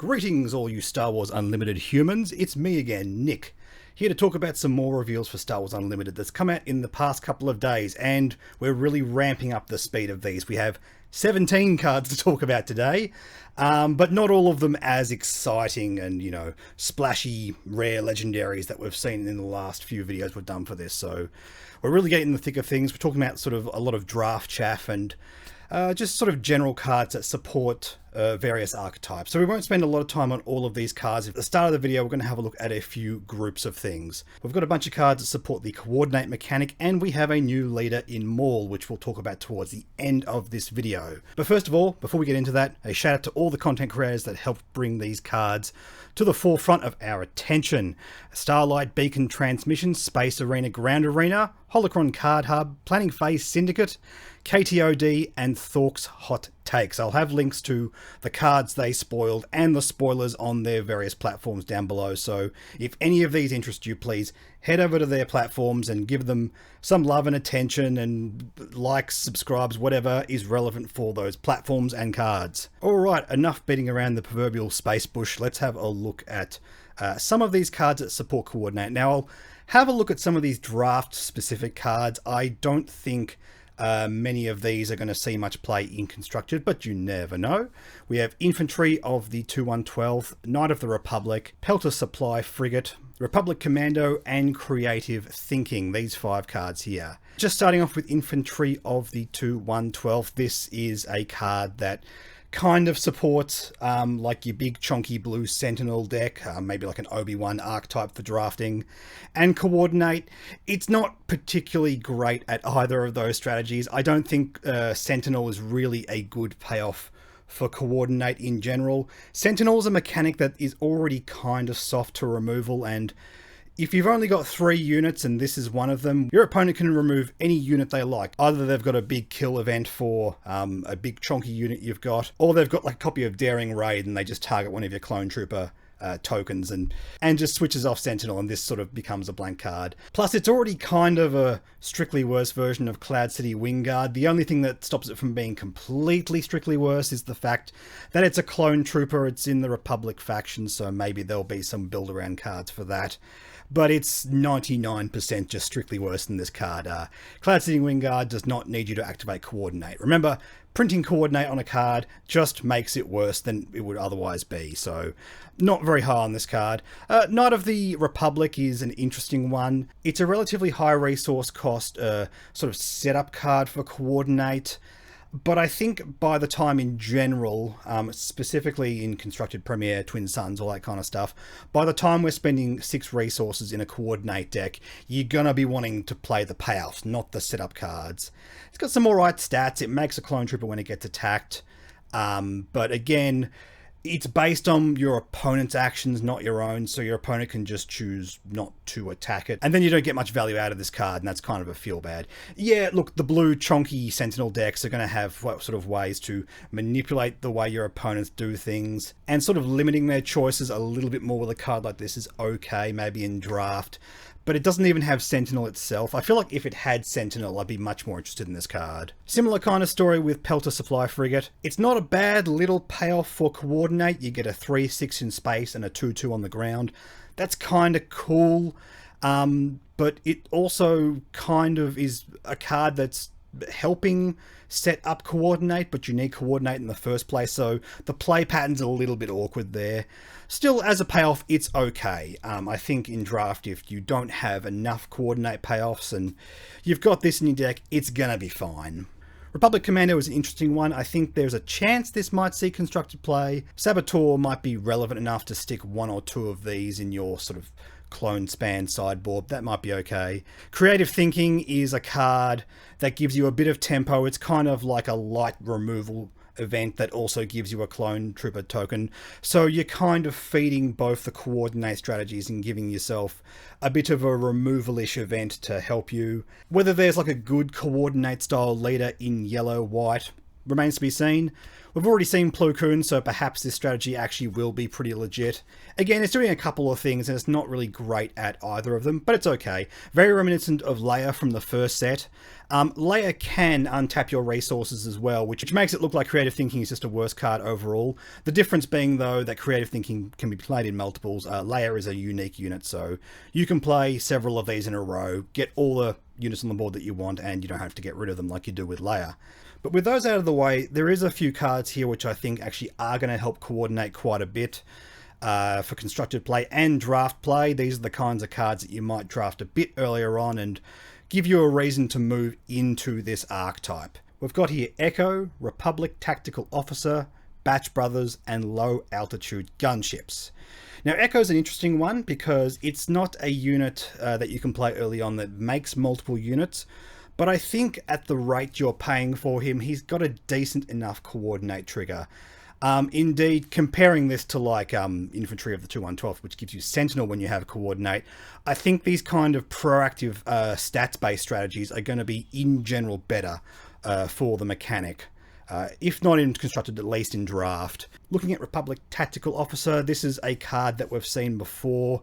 Greetings all you Star Wars Unlimited humans, it's me again, Nick, here to talk about some more reveals for Star Wars Unlimited that's come out in the past couple of days, and we're really ramping up the speed of these. We have 17 cards to talk about today, but not all of them as exciting and, you know, splashy, rare legendaries that we've seen in the last few videos we've done for this. So we're really getting in the thick of things. We're talking about sort of a lot of draft chaff and just sort of general cards that support various archetypes. So we won't spend a lot of time on all of these cards. At the start of the video, we're going to have a look at a few groups of things. We've got a bunch of cards that support the coordinate mechanic, and we have a new leader in MAUL, which we'll talk about towards the end of this video. But first of all, before we get into that, a shout out to all the content creators that helped bring these cards to the forefront of our attention. Starlight, Beacon Transmission, Space Arena, Ground Arena, Holocron Card Hub, Planning Phase Syndicate, KTOD, and Thorrk's Hot Takes. I'll have links to the cards they spoiled and the spoilers on their various platforms down below. So if any of these interest you, please head over to their platforms and give them some love and attention, and likes, subscribes, whatever is relevant for those platforms and cards. Alright, enough beating around the proverbial space bush. Let's have a look at some of these cards that support coordinate. Now I'll have a look at some of these draft specific cards. I don't think many of these are going to see much play in Constructed, but you never know. We have Infantry of the 2112, Knight of the Republic, Pelter Supply Frigate, Republic Commando, and Creative Thinking. These 5 cards here. Just starting off with Infantry of the 2112, this is a card that kind of supports like your big chunky blue Sentinel deck, maybe like an Obi-Wan archetype for drafting. And Coordinate, it's not particularly great at either of those strategies. I don't think Sentinel is really a good payoff for Coordinate in general. Sentinel is a mechanic that is already kind of soft to removal, and if you've only got 3 units and this is one of them, your opponent can remove any unit they like. Either they've got a big kill event for a big chunky unit you've got, or they've got like a copy of Daring Raid and they just target one of your clone trooper tokens and just switches off Sentinel, and this sort of becomes a blank card. Plus it's already kind of a strictly worse version of Cloud City Wingguard. The only thing that stops it from being completely strictly worse is the fact that it's a clone trooper. It's in the Republic faction, so maybe there'll be some build around cards for that. But it's 99% just strictly worse than this card. Cloud City Wingguard does not need you to activate Coordinate. Remember, printing Coordinate on a card just makes it worse than it would otherwise be. So not very high on this card. Knight of the Republic is an interesting one. It's a relatively high resource cost sort of setup card for Coordinate. But I think by the time in general, specifically in Constructed Premier, Twin Suns, all that kind of stuff, by the time we're spending 6 resources in a Coordinate deck, you're going to be wanting to play the payoffs, not the setup cards. It's got some alright stats. It makes a clone trooper when it gets attacked. But again, it's based on your opponent's actions, not your own, so your opponent can just choose not to attack it. And then you don't get much value out of this card, and that's kind of a feel bad. Yeah, look, the blue chonky Sentinel decks are going to have sort of ways to manipulate the way your opponents do things, and sort of limiting their choices a little bit more with a card like this is okay, maybe in draft. But it doesn't even have Sentinel itself. I feel like if it had Sentinel, I'd be much more interested in this card. Similar kind of story with Pelter Supply Frigate. It's not a bad little payoff for Coordinate. You get a 3/6 in space and a 2/2 on the ground. That's kind of cool. But it also kind of is a card that's helping set up Coordinate, but you need Coordinate in the first place, so the play pattern's a little bit awkward there. Still, as a payoff, it's okay. I think in draft, if you don't have enough Coordinate payoffs and you've got this in your deck, it's gonna be fine. Republic Commando is an interesting one. I think there's a chance this might see Constructed play. Saboteur might be relevant enough to stick 1 or 2 of these in your sort of clone span sideboard. That might be okay. Creative Thinking is a card that gives you a bit of tempo. It's kind of like a light removal event that also gives you a clone trooper token. So you're kind of feeding both the Coordinate strategies and giving yourself a bit of a removal-ish event to help you. Whether there's like a good Coordinate style leader in yellow, white, remains to be seen. We've already seen Plo Koon, so perhaps this strategy actually will be pretty legit. Again, it's doing a couple of things, and it's not really great at either of them, but it's okay. Very reminiscent of Leia from the first set. Leia can untap your resources as well, which makes it look like Creative Thinking is just a worse card overall. The difference being, though, that Creative Thinking can be played in multiples. Leia is a unique unit, so you can play several of these in a row, get all the units on the board that you want, and you don't have to get rid of them like you do with Leia. But with those out of the way, there is a few cards here which I think actually are going to help coordinate quite a bit for constructed play and draft play. These are the kinds of cards that you might draft a bit earlier on and give you a reason to move into this archetype. We've got here Echo, Republic Tactical Officer, Batch Brothers, and Low Altitude Gunships. Now, Echo's an interesting one because it's not a unit that you can play early on that makes multiple units, but I think at the rate you're paying for him, he's got a decent enough coordinate trigger. Indeed, comparing this to like Infantry of the 2-1-12, which gives you Sentinel when you have coordinate, I think these kind of proactive stats-based strategies are going to be in general better for the mechanic. If not in constructed, at least in draft. Looking at Republic Tactical Officer, this is a card that we've seen before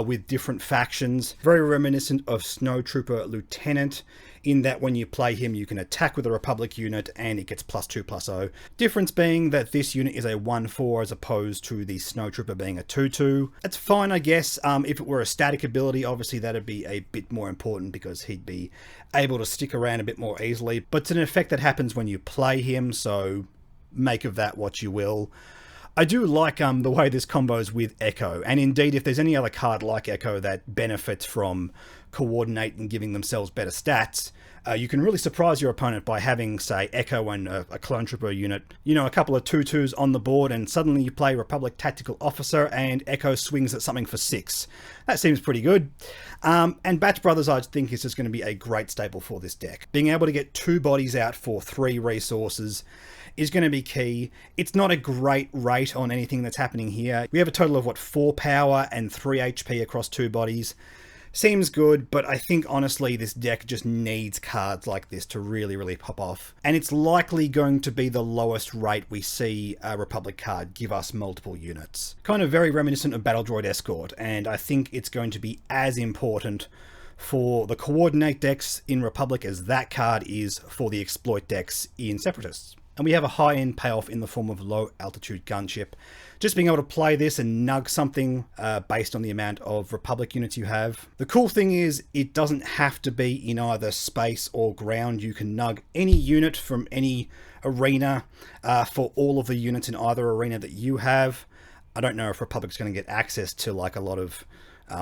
with different factions. Very reminiscent of Snowtrooper Lieutenant, in that when you play him, you can attack with a Republic unit and it gets +2/+0. Difference being that this unit is a 1/4 as opposed to the Snowtrooper being a 2/2. It's fine, I guess. If it were a static ability, obviously that'd be a bit more important because he'd be able to stick around a bit more easily. But it's an effect that happens when you play him, so make of that what you will. I do like the way this combos with Echo, and indeed if there's any other card like Echo that benefits from coordinate and giving themselves better stats, you can really surprise your opponent by having, say, Echo and a Clone Trooper unit, you know, a couple of 2/2s on the board, and suddenly you play Republic Tactical Officer and Echo swings at something for 6. That seems pretty good. And Batch Brothers, I think, is just going to be a great staple for this deck. Being able to get 2 bodies out for 3 resources is going to be key. It's not a great rate on anything that's happening here. We have a total of, 4 power and 3 HP across 2 bodies. Seems good, but I think honestly this deck just needs cards like this to really, really pop off. And it's likely going to be the lowest rate we see a Republic card give us multiple units. Kind of very reminiscent of Battle Droid Escort, and I think it's going to be as important for the coordinate decks in Republic as that card is for the exploit decks in Separatists. And we have a high-end payoff in the form of Low Altitude Gunship. Just being able to play this and nug something based on the amount of Republic units you have. The cool thing is it doesn't have to be in either space or ground. You can nug any unit from any arena for all of the units in either arena that you have. I don't know if Republic's going to get access to like a lot of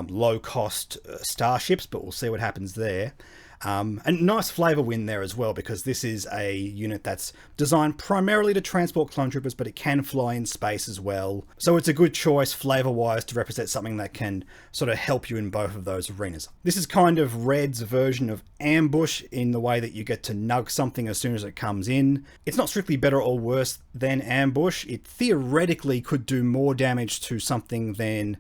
low-cost starships, but we'll see what happens there. And nice flavor win there as well, because this is a unit that's designed primarily to transport clone troopers, but it can fly in space as well. So it's a good choice flavor-wise to represent something that can sort of help you in both of those arenas. This is kind of Red's version of Ambush in the way that you get to nug something as soon as it comes in. It's not strictly better or worse than Ambush. It theoretically could do more damage to something than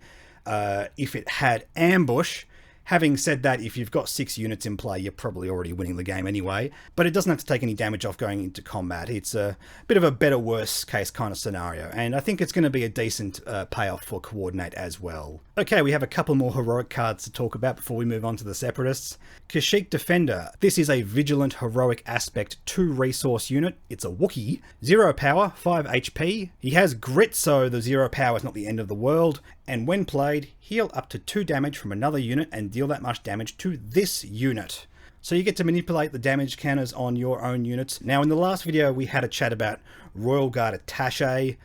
if it had Ambush. Having said that, if you've got 6 units in play, you're probably already winning the game anyway. But it doesn't have to take any damage off going into combat. It's a bit of a better, worse case kind of scenario. And I think it's going to be a decent payoff for Coordinate as well. Okay, we have a couple more heroic cards to talk about before we move on to the Separatists. Kashyyyk Defender. This is a Vigilant Heroic Aspect 2 resource unit. It's a Wookiee. 0 power, 5 HP. He has Grit, so the 0 power is not the end of the world. And when played, heal up to 2 damage from another unit and deal that much damage to this unit. So you get to manipulate the damage counters on your own units. Now in the last video we had a chat about Royal Guard Attaché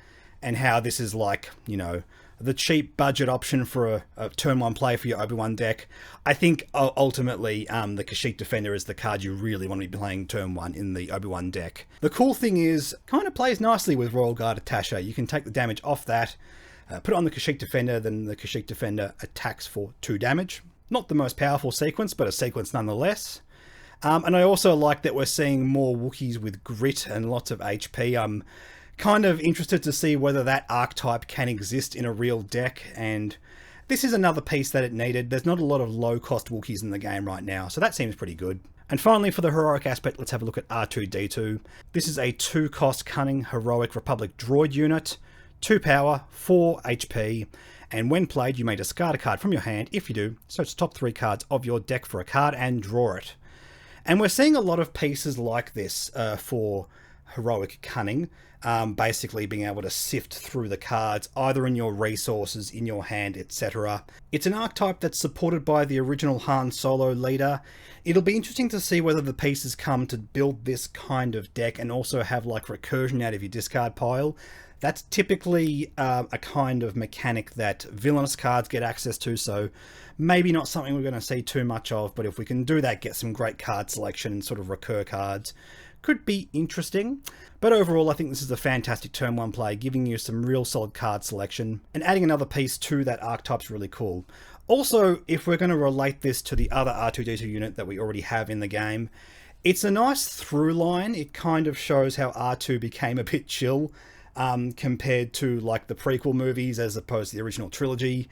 and how this is like, you know, the cheap budget option for a turn 1 play for your Obi-Wan deck. I think ultimately the Kashyyyk Defender is the card you really want to be playing turn 1 in the Obi-Wan deck. The cool thing is, kind of plays nicely with Royal Guard Attaché. You can take the damage off that, put it on the Kashyyyk Defender, then the Kashyyyk Defender attacks for 2 damage. Not the most powerful sequence, but a sequence nonetheless. And I also like that we're seeing more Wookiees with grit and lots of HP. I'm kind of interested to see whether that archetype can exist in a real deck, and this is another piece that it needed. There's not a lot of low-cost Wookiees in the game right now, so that seems pretty good. And finally, for the heroic aspect, let's have a look at R2-D2. This is a 2-cost cunning heroic Republic droid unit, 2 power, 4 HP, and when played you may discard a card from your hand. If you do, search the top 3 cards of your deck for a card and draw it. And we're seeing a lot of pieces like this for heroic cunning, basically being able to sift through the cards, either in your resources, in your hand, etc. It's an archetype that's supported by the original Han Solo leader. It'll be interesting to see whether the pieces come to build this kind of deck and also have like recursion out of your discard pile. That's typically a kind of mechanic that villainous cards get access to, so maybe not something we're going to see too much of, but if we can do that, get some great card selection and sort of recur cards, could be interesting. But overall, I think this is a fantastic turn 1 play, giving you some real solid card selection, and adding another piece to that archetype's really cool. Also, if we're going to relate this to the other R2-D2 unit that we already have in the game, it's a nice through line. It kind of shows how R2 became a bit chill compared to like the prequel movies as opposed to the original trilogy.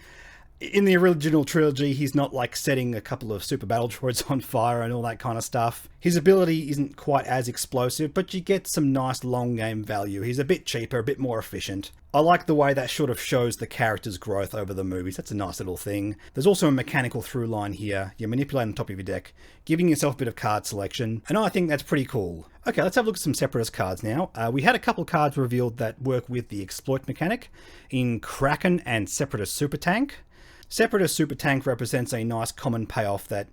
In the original trilogy, he's not like setting a couple of super battle droids on fire and all that kind of stuff. His ability isn't quite as explosive, but you get some nice long game value. He's a bit cheaper, a bit more efficient. I like the way that sort of shows the character's growth over the movies. That's a nice little thing. There's also a mechanical through line here. You're manipulating the top of your deck, giving yourself a bit of card selection, and I think that's pretty cool. Okay, let's have a look at some Separatist cards now. We had a couple cards revealed that work with the exploit mechanic in Kraken and Separatist Super Tank. Separatist Super Tank represents a nice common payoff that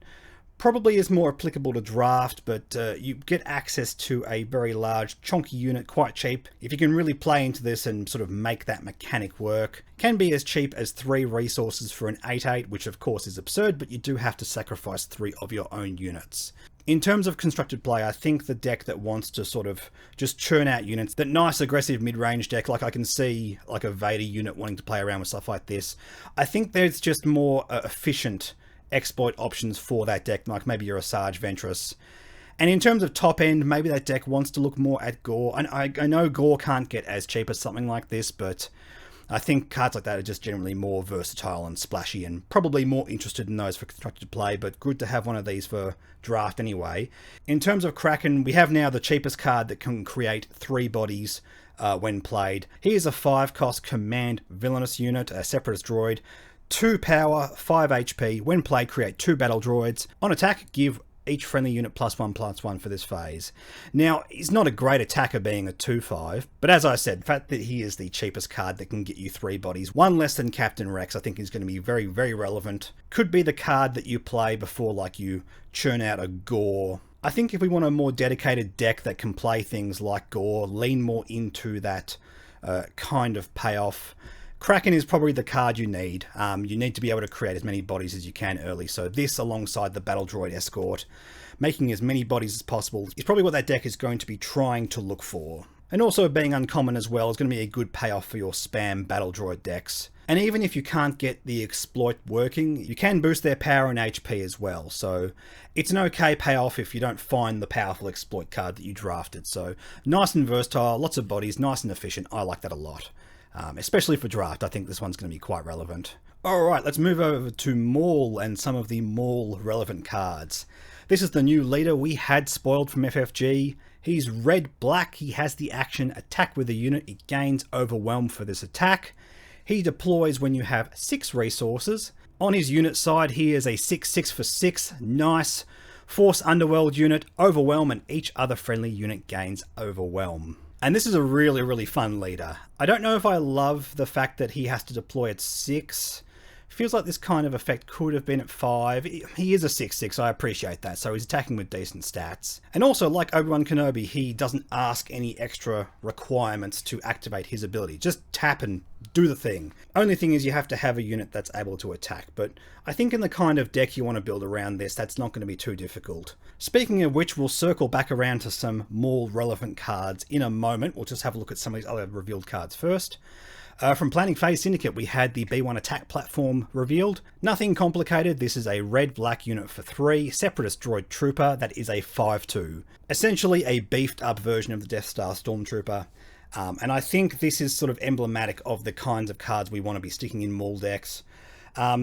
probably is more applicable to draft, but you get access to a very large chunky unit quite cheap. If you can really play into this and sort of make that mechanic work, can be as cheap as 3 resources for an 8/8, which of course is absurd, but you do have to sacrifice 3 of your own units. In terms of constructed play, I think the deck that wants to sort of just churn out units, that nice aggressive mid-range deck, like I can see like a Vader unit wanting to play around with stuff like this, I think there's just more efficient exploit options for that deck, like maybe your Asajj Ventress. And in terms of top end, maybe that deck wants to look more at Gore. And I know Gore can't get as cheap as something like this, but I think cards like that are just generally more versatile and splashy, and probably more interested in those for constructed play, but good to have one of these for draft anyway. In terms of Kraken, we have now the cheapest card that can create 3 bodies when played. He is a 5-cost command villainous unit, a Separatist droid, 2 power, 5 HP. When played, create 2 battle droids. On attack, give each friendly unit +1/+1 for this phase. Now, he's not a great attacker being a 2/5, but as I said, the fact that he is the cheapest card that can get you 3 bodies, 1 less than Captain Rex, I think is going to be very, very relevant. Could be the card that you play before like you churn out a Gore. I think if we want a more dedicated deck that can play things like Gore, lean more into that kind of payoff, Kraken is probably the card you need. You need to be able to create as many bodies as you can early, so this alongside the Battle Droid Escort, making as many bodies as possible, is probably what that deck is going to be trying to look for. And also being uncommon as well is going to be a good payoff for your spam Battle Droid decks. And even if you can't get the exploit working, you can boost their power and HP as well, so it's an okay payoff if you don't find the powerful exploit card that you drafted. So nice and versatile, lots of bodies, nice and efficient. I like that a lot. Especially for draft, I think this one's going to be quite relevant. Alright, let's move over to MAUL and some of the MAUL relevant cards. This is the new leader we had spoiled from FFG. He's red-black, he has the action attack with a unit, it gains overwhelm for this attack. He deploys when you have 6 resources. On his unit side, he is a 6/6 for 6, nice. Force Underworld unit, overwhelm, and each other friendly unit gains overwhelm. And this is a really, really fun leader. I don't know if I love the fact that he has to deploy at 6. Feels like this kind of effect could have been at 5. He is a 6/6, I appreciate that, so he's attacking with decent stats. And also, like Obi-Wan Kenobi, he doesn't ask any extra requirements to activate his ability. Just tap and do the thing. Only thing is you have to have a unit that's able to attack, but I think in the kind of deck you want to build around this, that's not going to be too difficult. Speaking of which, we'll circle back around to some more relevant cards in a moment. We'll just have a look at some of these other revealed cards first. From Planning Phase Syndicate, we had the B1 attack platform revealed. Nothing complicated, this is a red-black unit for 3, Separatist Droid Trooper, that is a 5/2. Essentially a beefed up version of the Death Star Stormtrooper. And I think this is sort of emblematic of the kinds of cards we want to be sticking in MAUL decks.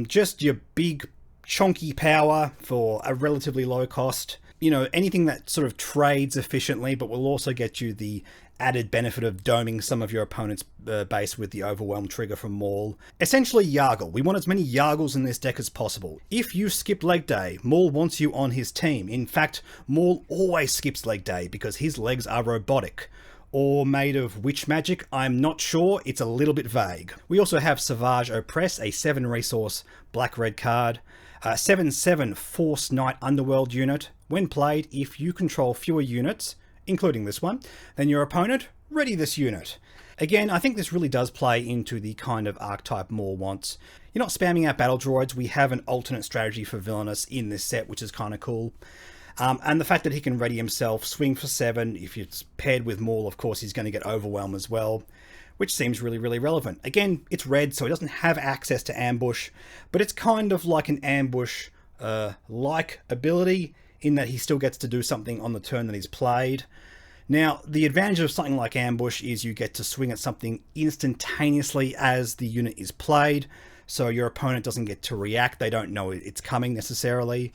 Just your big chonky power for a relatively low cost. You know, anything that sort of trades efficiently, but will also get you the added benefit of doming some of your opponent's base with the Overwhelm trigger from MAUL. Essentially Yargle. We want as many Yargles in this deck as possible. If you skip leg day, MAUL wants you on his team. In fact, MAUL always skips leg day because his legs are robotic. Or made of witch magic, I'm not sure, it's a little bit vague. We also have Savage Opress, a 7 resource black-red card. 7/7 Force Knight Underworld unit. When played, if you control fewer units, including this one, than your opponent, ready this unit. Again, I think this really does play into the kind of archetype MAUL wants. You're not spamming out battle droids. We have an alternate strategy for Villainous in this set, which is kind of cool. And the fact that he can ready himself, swing for 7, if it's paired with MAUL, of course, he's going to get Overwhelm as well, which seems really, really relevant. Again, it's red, so he doesn't have access to ambush, but it's kind of like an ambush-like ability in that he still gets to do something on the turn that he's played. Now, the advantage of something like ambush is you get to swing at something instantaneously as the unit is played, so your opponent doesn't get to react. They don't know it's coming necessarily.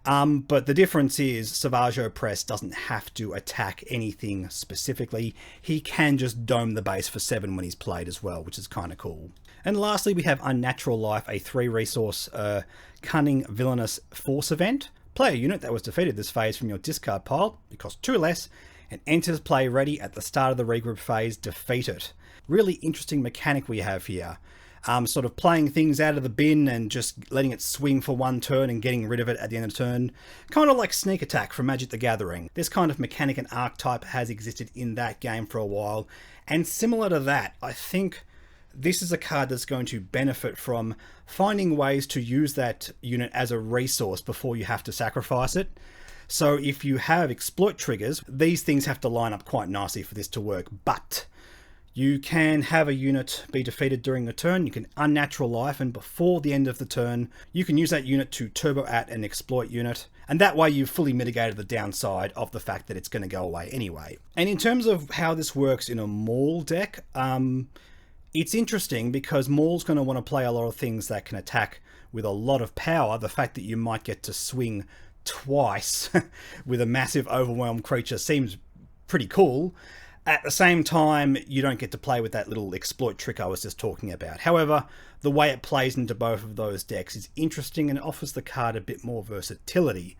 But the difference is Savage Opress doesn't have to attack anything specifically. He can just dome the base for 7 when he's played as well, which is kind of cool. And lastly, we have Unnatural Life, a 3 resource cunning villainous force event. Play a unit that was defeated this phase from your discard pile. It costs 2 less and enters play ready at the start of the regroup phase. Defeat it. Really interesting mechanic we have here. Sort of playing things out of the bin and just letting it swing for 1 turn and getting rid of it at the end of the turn. Kind of like Sneak Attack from Magic the Gathering. This kind of mechanic and archetype has existed in that game for a while. And similar to that, I think this is a card that's going to benefit from finding ways to use that unit as a resource before you have to sacrifice it. So if you have exploit triggers, these things have to line up quite nicely for this to work. But you can have a unit be defeated during a turn, you can Unnatural Life, and before the end of the turn, you can use that unit to turbo at an exploit unit. And that way you've fully mitigated the downside of the fact that it's going to go away anyway. And in terms of how this works in a MAUL deck, it's interesting because MAUL's going to want to play a lot of things that can attack with a lot of power. The fact that you might get to swing twice with a massive Overwhelm creature seems pretty cool. At the same time, you don't get to play with that little exploit trick I was just talking about. However, the way it plays into both of those decks is interesting and offers the card a bit more versatility.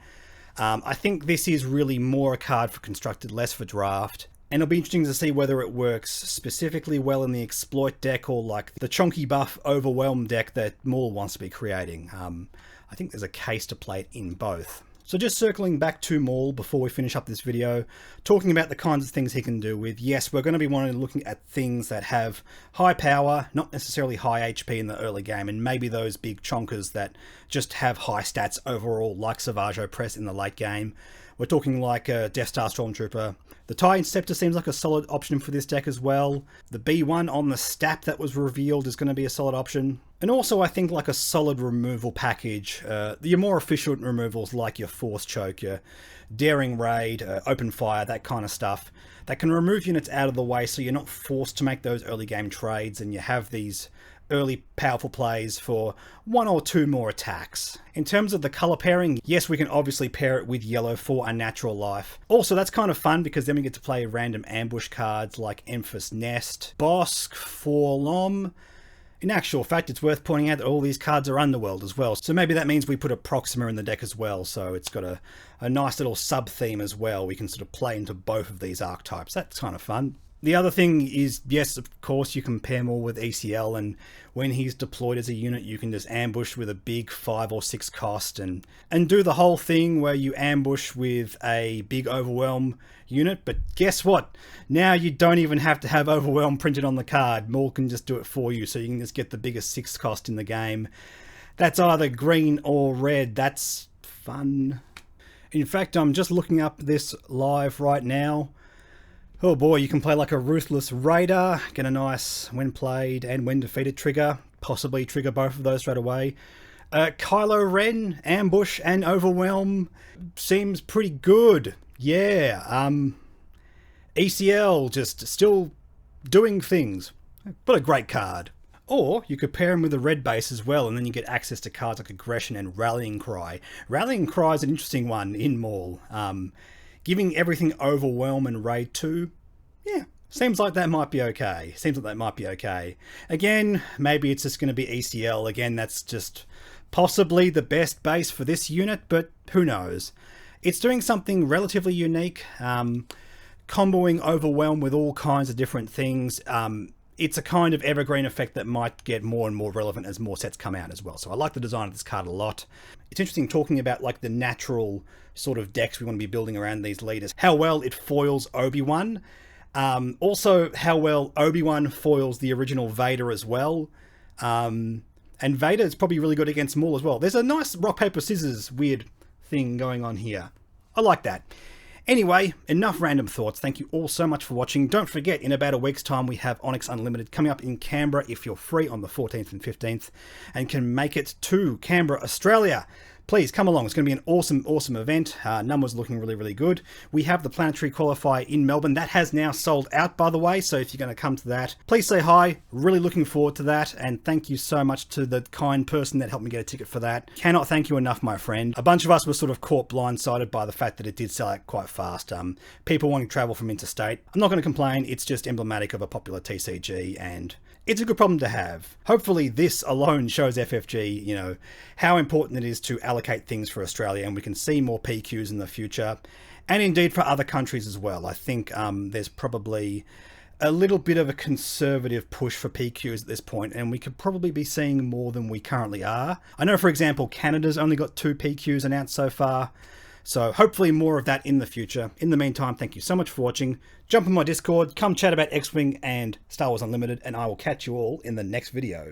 I think this is really more a card for Constructed, less for Draft. And it'll be interesting to see whether it works specifically well in the exploit deck or like the chonky buff Overwhelm deck that MAUL wants to be creating. I think there's a case to play it in both. So just circling back to MAUL before we finish up this video, talking about the kinds of things he can do with, yes, we're going to be looking at things that have high power, not necessarily high HP in the early game, and maybe those big chonkers that just have high stats overall, like Savage Opress in the late game. We're talking like a Death Star Stormtrooper. The TIE Interceptor seems like a solid option for this deck as well. The B1 on the Stap that was revealed is going to be a solid option. And also I think like a solid removal package. Your more efficient removals like your Force Choke, your Daring Raid, Open Fire, that kind of stuff. That can remove units out of the way so you're not forced to make those early game trades and you have these early powerful plays for 1 or 2 more attacks. In terms of the color pairing, yes, we can obviously pair it with yellow for Unnatural Life. Also, that's kind of fun because then we get to play random ambush cards like Emphas Nest, Bosk, Forlom. In actual fact, it's worth pointing out that all these cards are Underworld as well, so maybe that means we put a Proxima in the deck as well, so it's got a nice little sub-theme as well. We can sort of play into both of these archetypes. That's kind of fun. The other thing is, yes, of course, you can pair more with ECL, and when he's deployed as a unit, you can just ambush with a big 5 or 6 cost and do the whole thing where you ambush with a big Overwhelm unit. But guess what? Now you don't even have to have Overwhelm printed on the card. MAUL can just do it for you, so you can just get the biggest 6 cost in the game. That's either green or red. That's fun. In fact, I'm just looking up this live right now. Oh boy, you can play like a Ruthless Raider, get a nice when played and when defeated trigger, possibly trigger both of those straight away. Kylo Ren, Ambush and Overwhelm seems pretty good. Yeah, ECL just still doing things. What a great card. Or you could pair them with a red base as well, and then you get access to cards like Aggression and Rallying Cry. Rallying Cry is an interesting one in MAUL. Giving everything Overwhelm and Raid 2, yeah, seems like that might be okay. Again, maybe it's just going to be ECL. Again, that's just possibly the best base for this unit, but who knows. It's doing something relatively unique, comboing Overwhelm with all kinds of different things. It's a kind of evergreen effect that might get more and more relevant as more sets come out as well. So I like the design of this card a lot. It's interesting talking about like the natural sort of decks we want to be building around these leaders. How well it foils Obi-Wan. Also how well Obi-Wan foils the original Vader as well. And Vader is probably really good against MAUL as well. There's a nice rock, paper, scissors weird thing going on here. I like that. Anyway, enough random thoughts. Thank you all so much for watching. Don't forget, in about a week's time, we have Onyx Unlimited coming up in Canberra if you're free on the 14th and 15th and can make it to Canberra, Australia. Please come along. It's going to be an awesome, awesome event. Numbers looking really, really good. We have the Planetary Qualifier in Melbourne. That has now sold out, by the way. So if you're going to come to that, please say hi. Really looking forward to that. And thank you so much to the kind person that helped me get a ticket for that. Cannot thank you enough, my friend. A bunch of us were sort of caught blindsided by the fact that it did sell out quite fast. People wanting to travel from interstate. I'm not going to complain. It's just emblematic of a popular TCG, and it's a good problem to have. Hopefully this alone shows FFG, you know, how important it is to allocate things for Australia, and we can see more PQs in the future, and indeed for other countries as well. I think there's probably a little bit of a conservative push for PQs at this point, and we could probably be seeing more than we currently are. I know, for example, Canada's only got 2 PQs announced so far. So hopefully more of that in the future. In the meantime, thank you so much for watching. Jump on my Discord, come chat about X-Wing and Star Wars Unlimited, and I will catch you all in the next video.